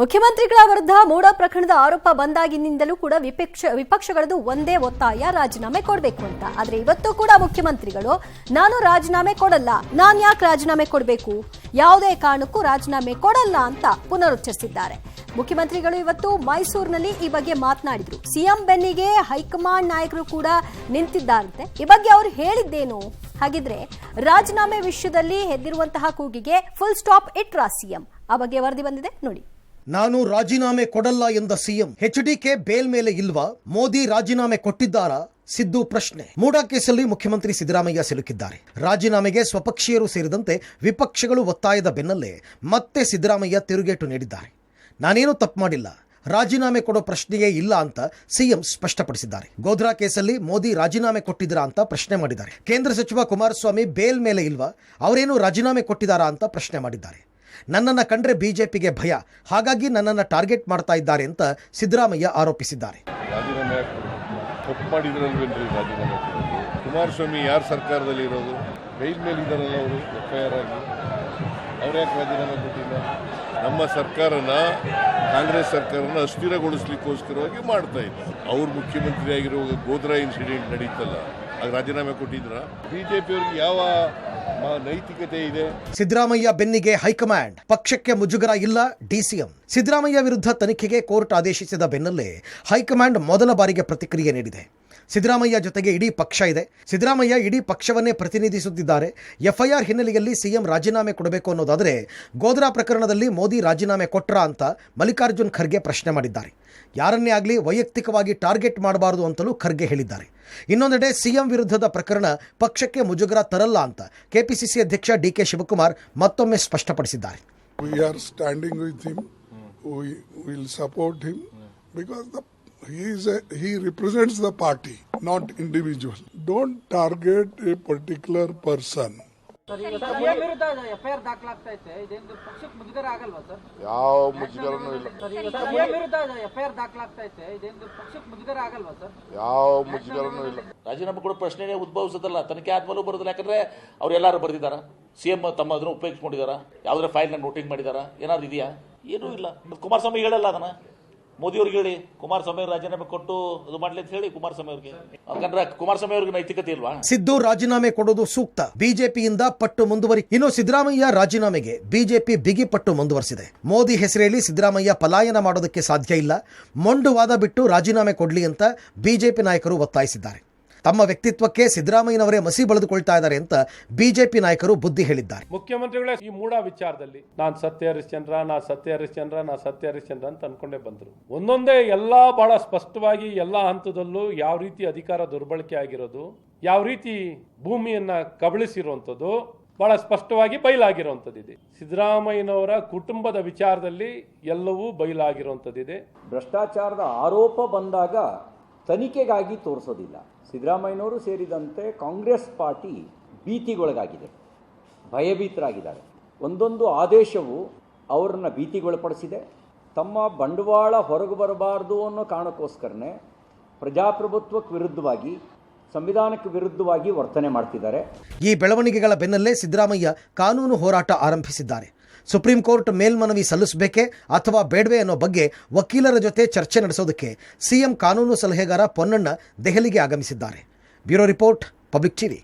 ಮುಖ್ಯಮಂತ್ರಿಗಳ ವಿರುದ್ಧ ಮೂಡ ಪ್ರಕರಣದ ಆರೋಪ ಬಂದಾಗಿನಿಂದಲೂ ಕೂಡ ವಿಪಕ್ಷಗಳದು ಒಂದೇ ಒತ್ತಾಯ ರಾಜೀನಾಮೆ ಕೊಡಬೇಕು ಅಂತ. ಆದ್ರೆ ಇವತ್ತು ಕೂಡ ಮುಖ್ಯಮಂತ್ರಿಗಳು ನಾನು ರಾಜೀನಾಮೆ ಕೊಡಲ್ಲ, ನಾನು ಯಾಕೆ ರಾಜೀನಾಮೆ ಕೊಡಬೇಕು, ಯಾವುದೇ ಕಾರಣಕ್ಕೂ ರಾಜೀನಾಮೆ ಕೊಡಲ್ಲ ಅಂತ ಪುನರುಚ್ಚರಿಸಿದ್ದಾರೆ. ಮುಖ್ಯಮಂತ್ರಿಗಳು ಇವತ್ತು ಮೈಸೂರಿನಲ್ಲಿ ಈ ಬಗ್ಗೆ ಮಾತನಾಡಿದ್ರು. ಸಿಎಂ ಬೆನ್ನಿಗೆ ಹೈಕಮಾಂಡ್ ನಾಯಕರು ಕೂಡ ನಿಂತಿದ್ದಾರಂತೆ. ಈ ಬಗ್ಗೆ ಅವರು ಹೇಳಿದ್ದೇನು? ಹಾಗಿದ್ರೆ ರಾಜೀನಾಮೆ ವಿಷಯದಲ್ಲಿ ಎದ್ದಿರುವಂತಹ ಕೂಗಿಗೆ ಫುಲ್ ಸ್ಟಾಪ್ ಇಟ್ರಾ ಸಿಎಂ? ಆ ಬಗ್ಗೆ ವರದಿ ಬಂದಿದೆ ನೋಡಿ. ನಾನು ರಾಜೀನಾಮೆ ಕೊಡಲ್ಲ ಎಂದ ಸಿಎಂ. ಎಚ್ಡಿಕೆ ಬೇಲ್ ಮೇಲೆ ಇಲ್ವಾ? ಮೋದಿ ರಾಜೀನಾಮೆ ಕೊಟ್ಟಿದ್ದಾರಾ? ಸಿದ್ದು ಪ್ರಶ್ನೆ. ಮೂಡಾ ಕೇಸಲ್ಲಿ ಮುಖ್ಯಮಂತ್ರಿ ಸಿದ್ದರಾಮಯ್ಯ ಸಿಲುಕಿದ್ದಾರೆ. ರಾಜೀನಾಮೆಗೆ ಸ್ವಪಕ್ಷೀಯರು ಸೇರಿದಂತೆ ವಿಪಕ್ಷಗಳು ಒತ್ತಾಯದ ಬೆನ್ನಲ್ಲೇ ಮತ್ತೆ ಸಿದ್ದರಾಮಯ್ಯ ತಿರುಗೇಟು ನೀಡಿದ್ದಾರೆ. ನಾನೇನು ತಪ್ಪು ಮಾಡಿಲ್ಲ, ರಾಜೀನಾಮೆ ಕೊಡೋ ಪ್ರಶ್ನೆಯೇ ಇಲ್ಲ ಅಂತ ಸಿಎಂ ಸ್ಪಷ್ಟಪಡಿಸಿದ್ದಾರೆ. ಗೋಧ್ರಾ ಕೇಸಲ್ಲಿ ಮೋದಿ ರಾಜೀನಾಮೆ ಕೊಟ್ಟಿದ್ದೀರಾ ಅಂತ ಪ್ರಶ್ನೆ ಮಾಡಿದ್ದಾರೆ. ಕೇಂದ್ರ ಸಚಿವ ಕುಮಾರಸ್ವಾಮಿ ಬೇಲ್ ಮೇಲೆ ಇಲ್ವಾ, ಅವರೇನು ರಾಜೀನಾಮೆ ಕೊಟ್ಟಿದ್ದಾರಾ ಅಂತ ಪ್ರಶ್ನೆ ಮಾಡಿದ್ದಾರೆ. ನನ್ನನ್ನು ಕಂಡ್ರೆ ಬಿಜೆಪಿಗೆ ಭಯ, ಹಾಗಾಗಿ ನನ್ನನ್ನು ಟಾರ್ಗೆಟ್ ಮಾಡ್ತಾ ಇದ್ದಾರೆ ಅಂತ ಸಿದ್ದರಾಮಯ್ಯ ಆರೋಪಿಸಿದ್ದಾರೆ. ರಾಜೀನಾಮೆ ತಪ್ಪು ಮಾಡಿದ್ರಲ್ವೇನ್ರಿ ರಾಜೀನಾಮೆ? ಕುಮಾರಸ್ವಾಮಿ ಯಾರ ಸರ್ಕಾರದಲ್ಲಿ ಇರೋದು? ಬೇಲ್ ಮೇಲೆ ಇದ್ದಾರಲ್ಲ ಅವರು, FIR ಆಗಿ. ಅವ್ರು ಯಾಕೆ ರಾಜೀನಾಮೆ ಕೊಟ್ಟಿಲ್ಲ? ನಮ್ಮ ಸರ್ಕಾರನ, ಕಾಂಗ್ರೆಸ್ ಸರ್ಕಾರನ ಅಸ್ಥಿರಗೊಳಿಸ್ಲಿಕ್ಕೋಸ್ಕರವಾಗಿ ಮಾಡ್ತಾ ಇದ್ದಾರೆ. ಅವ್ರು ಮುಖ್ಯಮಂತ್ರಿ ಆಗಿರುವಾಗ ಗೋಧ್ರಾ ಇನ್ಸಿಡೆಂಟ್ ನಡೀತಲ್ಲ, ಆಗ ರಾಜೀನಾಮೆ ಕೊಟ್ಟಿದ್ರ? ಬಿಜೆಪಿಯವ್ರಿಗೆ ಯಾವ ನೈತಿಕತೆ ಇದೆ? ಸಿದ್ದರಾಮಯ್ಯ ಬೆನ್ನಿಗೆ ಹೈಕಮಾಂಡ್, ಪಕ್ಷಕ್ಕೆ ಮುಜುಗರ ಇಲ್ಲ ಡಿಸಿಎಂ. ಸಿದ್ದರಾಮಯ್ಯ ವಿರುದ್ಧ ತನಿಖೆಗೆ ಕೋರ್ಟ್ ಆದೇಶಿಸಿದ ಬೆನ್ನಲ್ಲೇ ಹೈಕಮಾಂಡ್ ಮೊದಲ ಬಾರಿಗೆ ಪ್ರತಿಕ್ರಿಯೆ ನೀಡಿದೆ. ಸಿದ್ದರಾಮಯ್ಯ ಜೊತೆಗೆ ಇಡೀ ಪಕ್ಷ ಇದೆ. ಸಿದ್ದರಾಮಯ್ಯ ಇಡೀ ಪಕ್ಷವನ್ನೇ ಪ್ರತಿನಿಧಿಸುತ್ತಿದ್ದಾರೆ. FIR ಹಿನ್ನೆಲೆಯಲ್ಲಿ ಸಿಎಂ ರಾಜೀನಾಮೆ ಕೊಡಬೇಕು ಅನ್ನೋದಾದರೆ ಗೋಧ್ರಾ ಪ್ರಕರಣದಲ್ಲಿ ಮೋದಿ ರಾಜೀನಾಮೆ ಕೊಟ್ರಾ ಅಂತ ಮಲ್ಲಿಕಾರ್ಜುನ್ ಖರ್ಗೆ ಪ್ರಶ್ನೆ ಮಾಡಿದ್ದಾರೆ. ಯಾರನ್ನೇ ಆಗಲಿ ವೈಯಕ್ತಿಕವಾಗಿ ಟಾರ್ಗೆಟ್ ಮಾಡಬಾರದು ಅಂತಲೂ ಖರ್ಗೆ ಹೇಳಿದ್ದಾರೆ. ಇನ್ನೊಂದೆಡೆ ಸಿಎಂ ವಿರುದ್ಧದ ಪ್ರಕರಣ ಪಕ್ಷಕ್ಕೆ ಮುಜುಗರ ತರಲ್ಲ ಅಂತ ಕೆಪಿಸಿಸಿ ಅಧ್ಯಕ್ಷ DK ಶಿವಕುಮಾರ್ ಮತ್ತೊಮ್ಮೆ ಸ್ಪಷ್ಟಪಡಿಸಿದ್ದಾರೆ. We are standing with him. We will support him because he represents the party, not individual. Don't target a particular person. ಯಾವ ಮುಜುಗರನೂ ಇಲ್ಲ. ಯಾವ ಮುಜುಗರನೂ ಇಲ್ಲ. ರಾಜೀನಾಮೆ ಕೊಡೋ ಪ್ರಶ್ನೆ ಉದ್ಭವಿಸೋದಲ್ಲ, ತನಿಖೆ ಆದ್ಮೇಲೂ ಬರೋದಿಲ್ಲ. ಯಾಕಂದ್ರೆ ಅವ್ರೆಲ್ಲಾರು ಬರ್ದಿದ್ದಾರ, ಸಿಎಂ ತಮ್ಮ ಅದನ್ನು ಉಪಯೋಗಿಸ್ಕೊಂಡಿದಾರ, ಯಾವ್ದಾರ ಫೈಲ್ನ ನೋಟಿಂಗ್ ಮಾಡಿದಾರ, ಏನಾದ್ರು ಇದೆಯಾ? ಏನೂ ಇಲ್ಲ. ಕುಮಾರಸ್ವಾಮಿ ಹೇಳಲ್ಲ ಅದನ್ನ, ಮೋದಿ ಅವ್ರಿಗೆ ಹೇಳಿ ಕುಮಾರಸ್ವಾಮಿ ರಾಜೀನಾಮೆ ಕೊಟ್ಟು ಅದು ಮಾಡ್ಲಿ ಅಂತ ಹೇಳಿ ಕುಮಾರಸ್ವಾಮಿ ಅವ್ರಿಗೆ. ಯಾಕಂದ್ರೆ ಕುಮಾರಸ್ವಾಮಿ ಅವ್ರಿಗೆ ನೈತಿಕತೆ ಇಲ್ವಾ? ಸಿದ್ದು ರಾಜೀನಾಮೆ ಕೊಡೋದು ಸೂಕ್ತ, ಬಿಜೆಪಿಯಿಂದ ಪಟ್ಟು ಮುಂದುವರಿ. ಇನ್ನು ಸಿದ್ದರಾಮಯ್ಯ ರಾಜೀನಾಮೆಗೆ ಬಿಜೆಪಿ ಬಿಗಿ ಪಟ್ಟು ಮುಂದುವರಿಸಿದೆ. ಮೋದಿ ಹೆಸರೇಳಿ ಸಿದ್ದರಾಮಯ್ಯ ಪಲಾಯನ ಮಾಡೋದಕ್ಕೆ ಸಾಧ್ಯ ಇಲ್ಲ, ಮೊಂಡು ವಾದ ಬಿಟ್ಟು ರಾಜೀನಾಮೆ ಕೊಡ್ಲಿ ಅಂತ ಬಿಜೆಪಿ ನಾಯಕರು ಒತ್ತಾಯಿಸಿದ್ದಾರೆ. ತಮ್ಮ ವ್ಯಕ್ತಿತ್ವಕ್ಕೆ ಸಿದ್ದರಾಮಯ್ಯನವರೇ ಮಸಿ ಬಳಿದುಕೊಳ್ತಾ ಇದ್ದಾರೆ ಅಂತ ಬಿಜೆಪಿ ನಾಯಕರು ಬುದ್ಧಿ ಹೇಳಿದ್ದಾರೆ. ಮುಖ್ಯಮಂತ್ರಿಗಳೇ ಈ ಮೂಡಾ ವಿಚಾರದಲ್ಲಿ ನಾನು ಸತ್ಯ ಹರಿಶ್ಚಂದ್ರ ಅಂತ ಅನ್ಕೊಂಡೇ ಬಂದ್ರು. ಒಂದೊಂದೇ ಎಲ್ಲಾ ಬಹಳ ಸ್ಪಷ್ಟವಾಗಿ ಎಲ್ಲಾ ಹಂತದಲ್ಲೂ ಯಾವ ರೀತಿ ಅಧಿಕಾರ ದುರ್ಬಳಕೆ ಆಗಿರೋದು, ಯಾವ ರೀತಿ ಭೂಮಿಯನ್ನ ಕಬಳಿಸಿರುವಂಥದ್ದು ಬಹಳ ಸ್ಪಷ್ಟವಾಗಿ ಬಯಲಾಗಿರುವಂಥದ್ದಿದೆ. ಸಿದ್ದರಾಮಯ್ಯನವರ ಕುಟುಂಬದ ವಿಚಾರದಲ್ಲಿ ಎಲ್ಲವೂ ಬಯಲಾಗಿರುವಂಥದ್ದಿದೆ. ಭ್ರಷ್ಟಾಚಾರದ ಆರೋಪ ಬಂದಾಗ ತನಿಖೆಗಾಗಿ ತೋರಿಸೋದಿಲ್ಲ. ಸಿದ್ದರಾಮಯ್ಯನವರು ಸೇರಿದಂತೆ ಕಾಂಗ್ರೆಸ್ ಪಾರ್ಟಿ ಭೀತಿಗೊಳಗಾಗಿದೆ, ಭಯಭೀತರಾಗಿದ್ದಾರೆ. ಒಂದೊಂದು ಆದೇಶವು ಅವರನ್ನು ಭೀತಿಗೊಳಪಡಿಸಿದೆ. ತಮ್ಮ ಬಂಡವಾಳ ಹೊರಗೆ ಬರಬಾರ್ದು ಅನ್ನೋ ಕಾರಣಕ್ಕೋಸ್ಕರನೇ ಪ್ರಜಾಪ್ರಭುತ್ವಕ್ಕೆ ವಿರುದ್ಧವಾಗಿ, ಸಂವಿಧಾನಕ್ಕೆ ವಿರುದ್ಧವಾಗಿ ವರ್ತನೆ ಮಾಡ್ತಿದ್ದಾರೆ. ಈ ಬೆಳವಣಿಗೆಗಳ ಬೆನ್ನಲ್ಲೇ ಸಿದ್ದರಾಮಯ್ಯ ಕಾನೂನು ಹೋರಾಟ ಆರಂಭಿಸಿದ್ದಾರೆ. ಸುಪ್ರೀಂ ಕೋರ್ಟ್ ಮೇಲ್ಮನವಿ ಸಲ್ಲಿಸಬೇಕೇ ಅಥವಾ ಬೇಡವೇ ಅನ್ನೋ ಬಗ್ಗೆ ವಕೀಲರ ಜೊತೆ ಚರ್ಚೆ ನಡೆಸೋದಕ್ಕೆ ಸಿಎಂ ಕಾನೂನು ಸಲಹೆಗಾರ ಪೊನ್ನಣ್ಣ ದೆಹಲಿಗೆ ಆಗಮಿಸಿದ್ದಾರೆ. Bureau report, public TV.